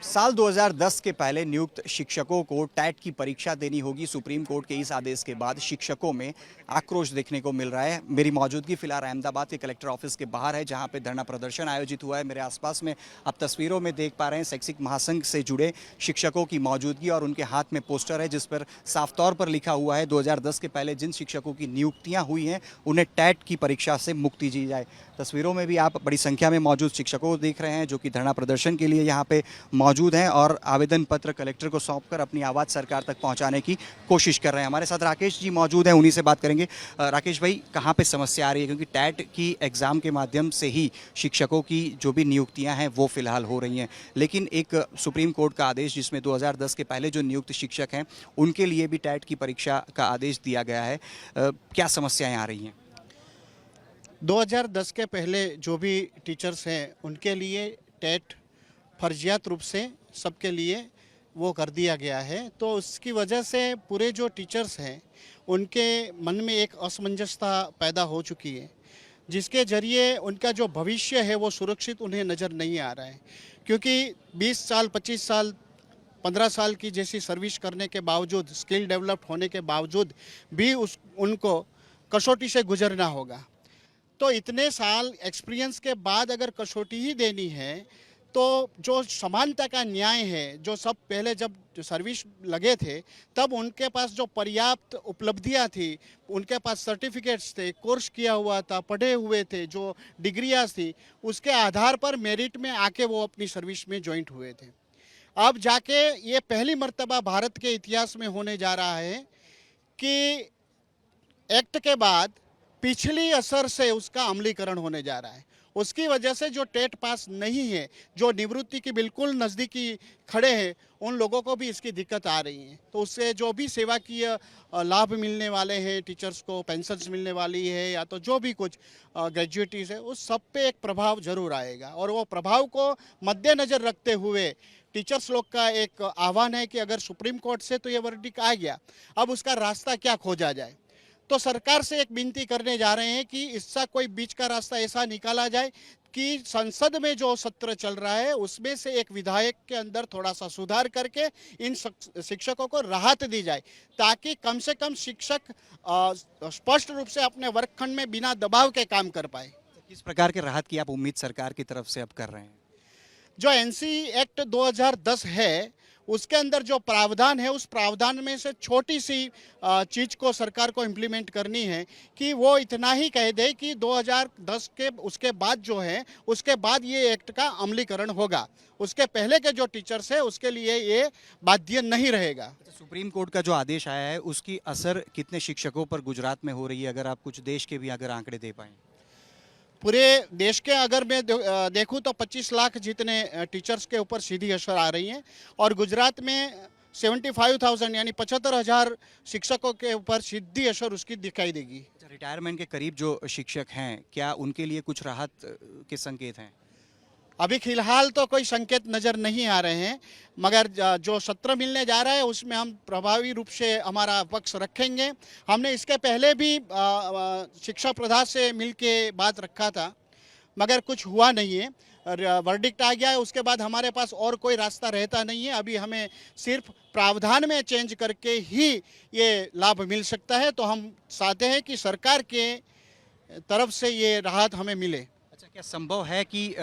साल 2010 के पहले नियुक्त शिक्षकों को टैट की परीक्षा देनी होगी। सुप्रीम कोर्ट के इस आदेश के बाद शिक्षकों में आक्रोश देखने को मिल रहा है। मेरी मौजूदगी फिलहाल अहमदाबाद के कलेक्टर ऑफिस के बाहर है, जहां पे धरना प्रदर्शन आयोजित हुआ है। मेरे आसपास में आप तस्वीरों में देख पा रहे हैं शैक्षिक महासंघ से जुड़े शिक्षकों की मौजूदगी और उनके हाथ में पोस्टर है जिस पर साफ तौर पर लिखा हुआ है 2010 के पहले जिन शिक्षकों की नियुक्तियां हुई हैं उन्हें टैट की परीक्षा से मुक्ति दी जाए। तस्वीरों में भी आप बड़ी संख्या में मौजूद शिक्षकों को देख रहे हैं जो कि धरना प्रदर्शन के लिए यहाँ पे मौजूद हैं और आवेदन पत्र कलेक्टर को सौंपकर अपनी आवाज़ सरकार तक पहुँचाने की कोशिश कर रहे हैं। हमारे साथ राकेश जी मौजूद हैं, उन्हीं से बात करेंगे। राकेश भाई, कहाँ पे समस्या आ रही है? क्योंकि टैट की एग्ज़ाम के माध्यम से ही शिक्षकों की जो भी नियुक्तियाँ हैं वो फिलहाल हो रही हैं, लेकिन एक सुप्रीम कोर्ट का आदेश जिसमें 2010 के पहले जो नियुक्त शिक्षक हैं उनके लिए भी टैट की परीक्षा का आदेश दिया गया है। क्या समस्याएँ आ रही हैं? 2010 के पहले जो भी टीचर्स हैं उनके लिए टेट फर्जियात रूप से सबके लिए वो कर दिया गया है। तो उसकी वजह से पूरे जो टीचर्स हैं उनके मन में एक असमंजसता पैदा हो चुकी है, जिसके ज़रिए उनका जो भविष्य है वो सुरक्षित उन्हें नज़र नहीं आ रहा है। क्योंकि 20 साल 25 साल 15 साल की जैसी सर्विस करने के बावजूद, स्किल डेवलप्ड होने के बावजूद भी उनको कसौटी से गुजरना होगा। तो इतने साल एक्सपीरियंस के बाद अगर कसौटी ही देनी है तो जो समानता का न्याय है, जो सब पहले जब जो सर्विस लगे थे तब उनके पास जो पर्याप्त उपलब्धियां थी, उनके पास सर्टिफिकेट्स थे, कोर्स किया हुआ था, पढ़े हुए थे, जो डिग्रियां थी, उसके आधार पर मेरिट में आके वो अपनी सर्विस में ज्वाइंट हुए थे। अब जाके ये पहली मर्तबा भारत के इतिहास में होने जा रहा है कि एक्ट के बाद पिछली असर से उसका अमलीकरण होने जा रहा है। उसकी वजह से जो टेट पास नहीं है, जो निवृत्ति की बिल्कुल नज़दीकी खड़े हैं, उन लोगों को भी इसकी दिक्कत आ रही है। तो उससे जो भी सेवाकीय लाभ मिलने वाले हैं, टीचर्स को पेंशन्स मिलने वाली है या तो जो भी कुछ ग्रेजुएटीज है, उस सब पे एक प्रभाव जरूर आएगा। और वो प्रभाव को मद्देनज़र रखते हुए टीचर्स लोग का एक आह्वान है कि अगर सुप्रीम कोर्ट से तो ये वर्डिक्ट आ गया, अब उसका रास्ता क्या खोजा जाए। तो सरकार से एक विनती करने जा रहे हैं कि इसका कोई बीच का रास्ता ऐसा निकाला जाए कि संसद में जो सत्र चल रहा है उसमें से एक विधायक के अंदर थोड़ा सा सुधार करके इन शिक्षकों को राहत दी जाए, ताकि कम से कम शिक्षक स्पष्ट रूप से अपने वर्गखंड में बिना दबाव के काम कर पाए। किस प्रकार के राहत की आप उम्मीद सरकार की तरफ से अब कर रहे हैं? जो एनसी एक्ट 2010 है उसके अंदर जो प्रावधान है, उस प्रावधान में से छोटी सी चीज़ को सरकार को इम्प्लीमेंट करनी है कि वो इतना ही कह दे कि 2010 के उसके बाद जो है उसके बाद ये एक्ट का अमलीकरण होगा। उसके पहले के जो टीचर्स है उसके लिए ये बाध्य नहीं रहेगा। सुप्रीम कोर्ट का जो आदेश आया है उसकी असर कितने शिक्षकों पर गुजरात में हो रही है? अगर आप कुछ देश के भी अगर आंकड़े दे पाएँ। पूरे देश के अगर मैं देखूं तो 25 लाख जितने टीचर्स के ऊपर सीधी असर आ रही है और गुजरात में 75,000 यानी 75,000 शिक्षकों के ऊपर सीधी असर उसकी दिखाई देगी। रिटायरमेंट के करीब जो शिक्षक हैं, क्या उनके लिए कुछ राहत के संकेत हैं? अभी फिलहाल तो कोई संकेत नज़र नहीं आ रहे हैं, मगर जो सत्र मिलने जा रहा है उसमें हम प्रभावी रूप से हमारा पक्ष रखेंगे। हमने इसके पहले भी शिक्षा प्रधान से मिल के बात रखा था, मगर कुछ हुआ नहीं है। वर्डिक्ट आ गया है, उसके बाद हमारे पास और कोई रास्ता रहता नहीं है। अभी हमें सिर्फ प्रावधान में चेंज करके ही ये लाभ मिल सकता है। तो हम चाहते हैं कि सरकार के तरफ से ये राहत हमें मिले। अच्छा, क्या संभव है कि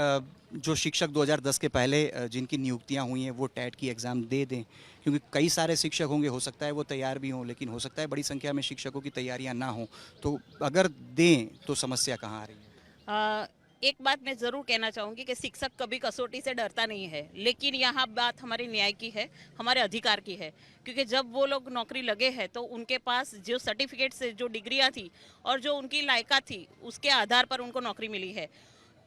जो शिक्षक 2010 के पहले जिनकी नियुक्तियां हुई हैं वो टैट की एग्ज़ाम दे दें? क्योंकि कई सारे शिक्षक होंगे, हो सकता है वो तैयार भी हों, लेकिन हो सकता है बड़ी संख्या में शिक्षकों की तैयारियां ना हों। तो अगर दें तो समस्या कहाँ आ रही है? एक बात मैं ज़रूर कहना चाहूँगी कि शिक्षक कभी कसौटी से डरता नहीं है, लेकिन यहाँ बात हमारे न्याय की है, हमारे अधिकार की है। क्योंकि जब वो लोग नौकरी लगे हैं तो उनके पास जो सर्टिफिकेट से जो डिग्रियाँ थी और जो उनकी लायकात थी उसके आधार पर उनको नौकरी मिली है।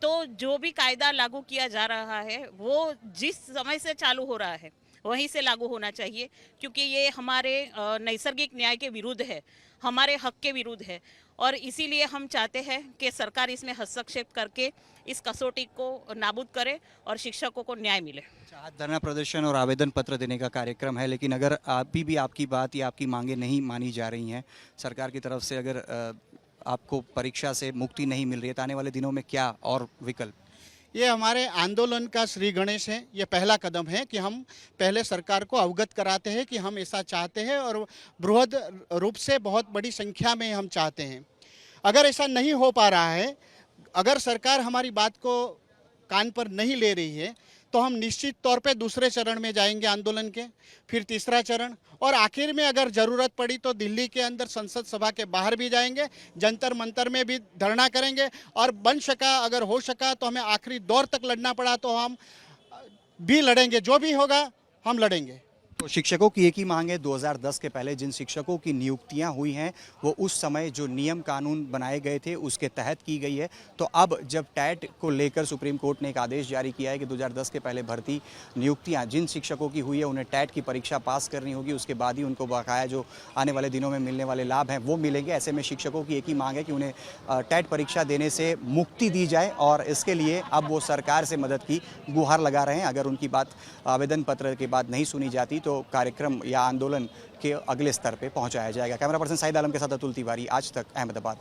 तो जो भी कायदा लागू किया जा रहा है वो जिस समय से चालू हो रहा है वहीं से लागू होना चाहिए, क्योंकि ये हमारे नैसर्गिक न्याय के विरुद्ध है, हमारे हक के विरुद्ध है। और इसीलिए हम चाहते हैं कि सरकार इसमें हस्तक्षेप करके इस कसौटी को नाबूद करे और शिक्षकों को न्याय मिले। आज धरना प्रदर्शन और आवेदन पत्र देने का कार्यक्रम है, लेकिन अगर अभी भी आपकी बात या आपकी मांगे नहीं मानी जा रही हैं सरकार की तरफ से, अगर आपको परीक्षा से मुक्ति नहीं मिल रही है तो आने वाले दिनों में क्या और विकल्प? ये हमारे आंदोलन का श्री गणेश है। ये पहला कदम है कि हम पहले सरकार को अवगत कराते हैं कि हम ऐसा चाहते हैं और बृहद रूप से बहुत बड़ी संख्या में हम चाहते हैं। अगर ऐसा नहीं हो पा रहा है, अगर सरकार हमारी बात को कान पर नहीं ले रही है, तो हम निश्चित तौर पे दूसरे चरण में जाएंगे आंदोलन के, फिर तीसरा चरण, और आखिर में अगर ज़रूरत पड़ी तो दिल्ली के अंदर संसद सभा के बाहर भी जाएंगे, जंतर मंतर में भी धरना करेंगे, और बन सका, अगर हो सका तो हमें आखिरी दौर तक लड़ना पड़ा तो हम भी लड़ेंगे। जो भी होगा हम लड़ेंगे। तो शिक्षकों की एक ही मांग है, 2010 के पहले जिन शिक्षकों की नियुक्तियां हुई हैं वो उस समय जो नियम कानून बनाए गए थे उसके तहत की गई है। तो अब जब टैट को लेकर सुप्रीम कोर्ट ने एक आदेश जारी किया है कि 2010 के पहले भर्ती नियुक्तियां जिन शिक्षकों की हुई है उन्हें टैट की परीक्षा पास करनी होगी, उसके बाद ही उनको बकाया जो आने वाले दिनों में मिलने वाले लाभ हैं वो मिलेंगे। ऐसे में शिक्षकों की एक ही मांग है कि उन्हें टैट परीक्षा देने से मुक्ति दी जाए और इसके लिए अब वो सरकार से मदद की गुहार लगा रहे हैं। अगर उनकी बात आवेदन पत्र के बाद नहीं सुनी जाती तो कार्यक्रम या आंदोलन के अगले स्तर पे पहुंचाया जाएगा। कैमरा पर्सन साहिद आलम के साथ अतुल तिवारी, आज तक, अहमदाबाद।